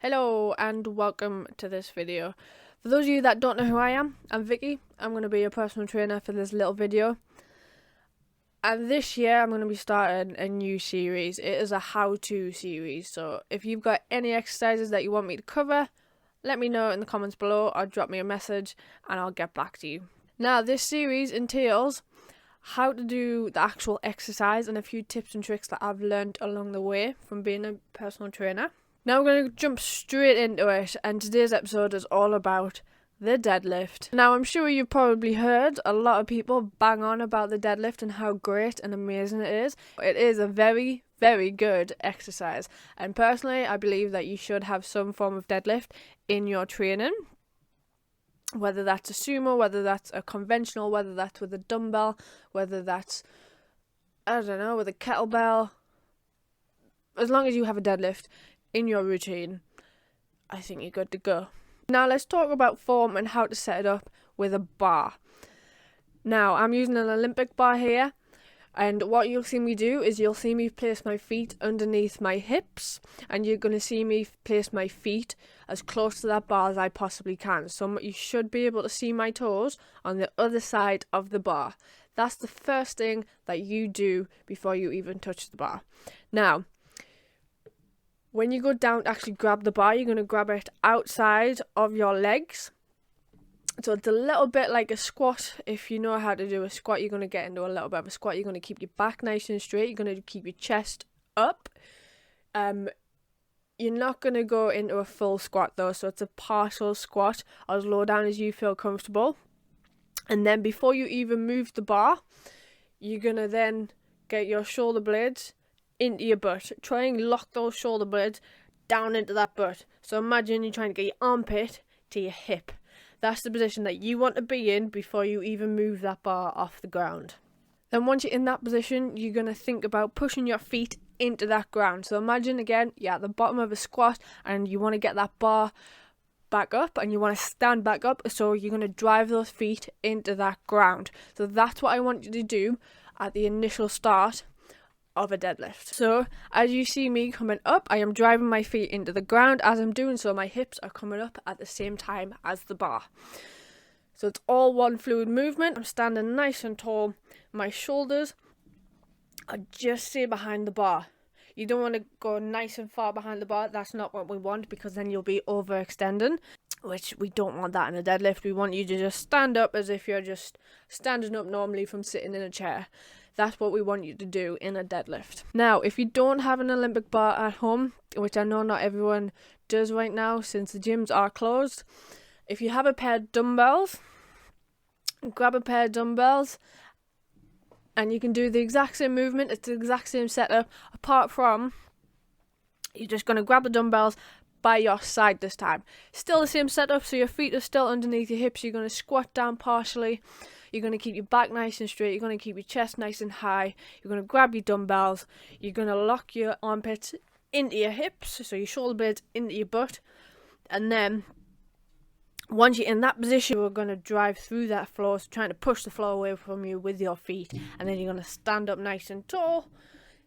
Hello and welcome to this video. For those of you that don't know who I am, I'm Vicky. I'm going to be your personal trainer for this little video. And this year I'm going to be starting a new series. It is a how-to series. So if you've got any exercises that you want me to cover, let me know in the comments below or drop me a message and I'll get back to you. Now this series entails how to do the actual exercise and a few tips and tricks that I've learned along the way from being a personal trainer. Now we're going to jump straight into it, and today's episode is all about the deadlift. Now I'm sure you've probably heard a lot of people bang on about the deadlift and how great and amazing it is. It is a very, very good exercise, and personally I believe that you should have some form of deadlift in your training. Whether that's a sumo, whether that's a conventional, whether that's with a dumbbell, whether that's, I don't know, with a kettlebell. As long as you have a deadlift in your routine, I think you're good to go. Now let's talk about form and how to set it up with a bar. Now I'm using an Olympic bar here, and what you'll see me do is you'll see me place my feet underneath my hips, and you're going to see me place my feet as close to that bar as I possibly can. So you should be able to see my toes on the other side of the bar. That's the first thing that you do before you even touch the bar. Now, when you go down to actually grab the bar, you're going to grab it outside of your legs. So it's a little bit like a squat. If you know how to do a squat, you're going to get into a little bit of a squat. You're going to keep your back nice and straight. You're going to keep your chest up. You're not going to go into a full squat though. So it's a partial squat, as low down as you feel comfortable. And then before you even move the bar, you're going to then get your shoulder blades into your butt. Try and lock those shoulder blades down into that butt. So imagine you're trying to get your armpit to your hip. That's the position that you want to be in before you even move that bar off the ground. Then once you're in that position, you're going to think about pushing your feet into that ground. So imagine again, you're at the bottom of a squat and you want to get that bar back up and you want to stand back up. So you're going to drive those feet into that ground. So that's what I want you to do at the initial start of a deadlift. So as you see me coming up, I am driving my feet into the ground. As I'm doing so, my hips are coming up at the same time as the bar. So it's all one fluid movement. I'm standing nice and tall. My shoulders are just say behind the bar. You don't want to go nice and far behind the bar. That's not what we want, because then you'll be overextending, which we don't want that in a deadlift. We want you to just stand up as if you're just standing up normally from sitting in a chair. That's what we want you to do in a deadlift. Now, if you don't have an Olympic bar at home, which I know not everyone does right now since the gyms are closed, if you have a pair of dumbbells, grab a pair of dumbbells and you can do the exact same movement. It's the exact same setup, apart from you're just going to grab the dumbbells by your side this time. Still the same setup, so your feet are still underneath your hips. You're going to squat down partially. You're going to keep your back nice and straight. You're going to keep your chest nice and high. You're going to grab your dumbbells. You're going to lock your armpits into your hips, so your shoulder blades into your butt. And then once you're in that position, you're going to drive through that floor, so trying to push the floor away from you with your feet. And then you're going to stand up nice and tall.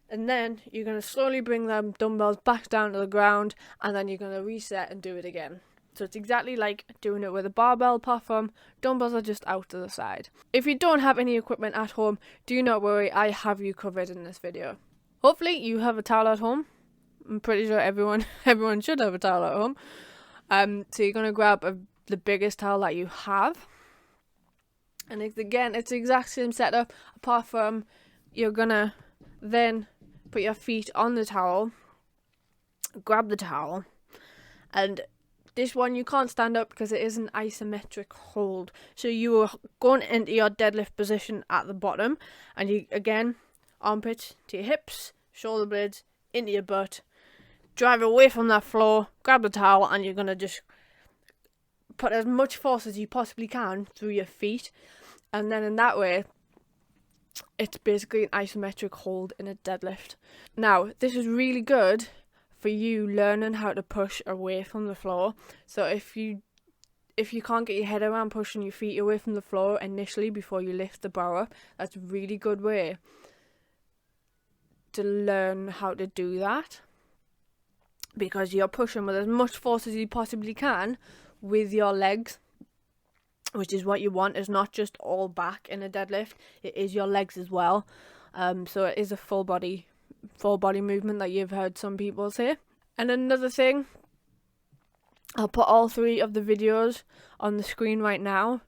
And then you're going to slowly bring them dumbbells back down to the ground. And then you're going to reset and do it again. So it's exactly like doing it with a barbell, apart from dumbbells are just out to the side. If you don't have any equipment at home, do not worry, I have you covered in this video. Hopefully you have a towel at home. I'm pretty sure everyone should have a towel at home. So you're going to grab the biggest towel that you have. And it's the exact same setup, apart from you're going to then put your feet on the towel, grab the towel, and this one you can't stand up because it is an isometric hold. So you are going into your deadlift position at the bottom, and you again armpits to your hips, shoulder blades into your butt, drive away from that floor, grab the towel, and you're going to just put as much force as you possibly can through your feet, and then in that way it's basically an isometric hold in a deadlift. Now this is really good for you learning how to push away from the floor. So if you can't get your head around pushing your feet away from the floor initially before you lift the bar up, that's a really good way to learn how to do that. because you're pushing with as much force as you possibly can with your legs, which is what you want. It's not just all back in a deadlift, it is your legs as well. So it is a full body movement that you've heard some people say. And another thing, I'll put all 3 of the videos on the screen right now,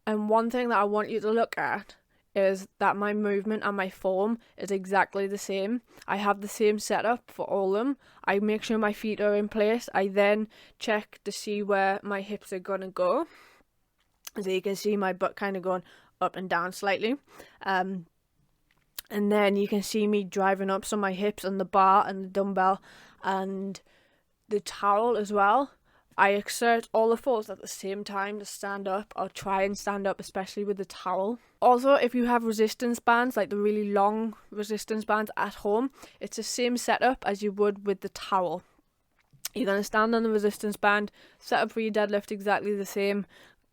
and one thing that I want you to look at is that my movement and my form is exactly the same. I have the same setup for all of them. I make sure my feet are in place. I then check to see where my hips are gonna go. So you can see my butt kind of going up and down slightly. And then you can see me driving up some of my hips on the bar and the dumbbell and the towel as well. I exert all the force at the same time to stand up, or try and stand up, especially with the towel. Also, if you have resistance bands, like the really long resistance bands at home, it's the same setup as you would with the towel. You're going to stand on the resistance band, set up for your deadlift exactly the same,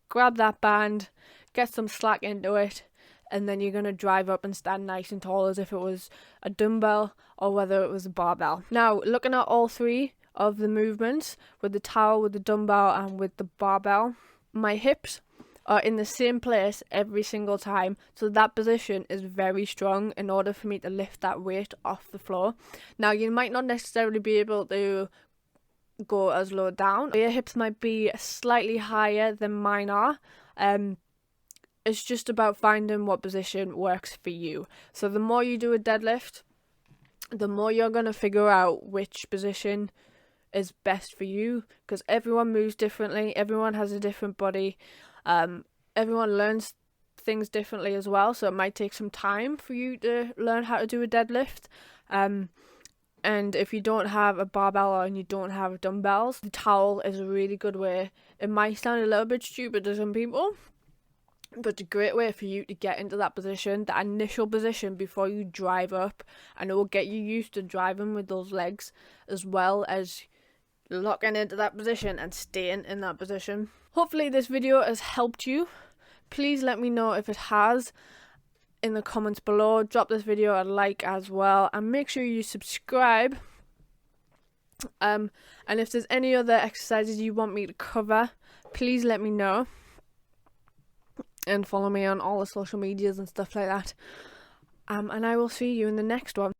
grab that band, get some slack into it, and then you're going to drive up and stand nice and tall as if it was a dumbbell or whether it was a barbell. Now, looking at all 3 of the movements, with the towel, with the dumbbell and with the barbell, my hips are in the same place every single time, so that position is very strong in order for me to lift that weight off the floor. Now, you might not necessarily be able to go as low down, your hips might be slightly higher than mine are. It's just about finding what position works for you. So the more you do a deadlift, the more you're going to figure out which position is best for you, because everyone moves differently, everyone has a different body, everyone learns things differently as well, so it might take some time for you to learn how to do a deadlift. And if you don't have a barbell and you don't have dumbbells, the towel is a really good way. It might sound a little bit stupid to some people, but it's a great way for you to get into that position, that initial position before you drive up, and it will get you used to driving with those legs as well as locking into that position and staying in that position. Hopefully this video has helped you. Please let me know if it has in the comments below. Drop this video a like as well, and make sure you subscribe. And if there's any other exercises you want me to cover, please let me know, and follow me on all the social medias and stuff like that. And I will see you in the next one.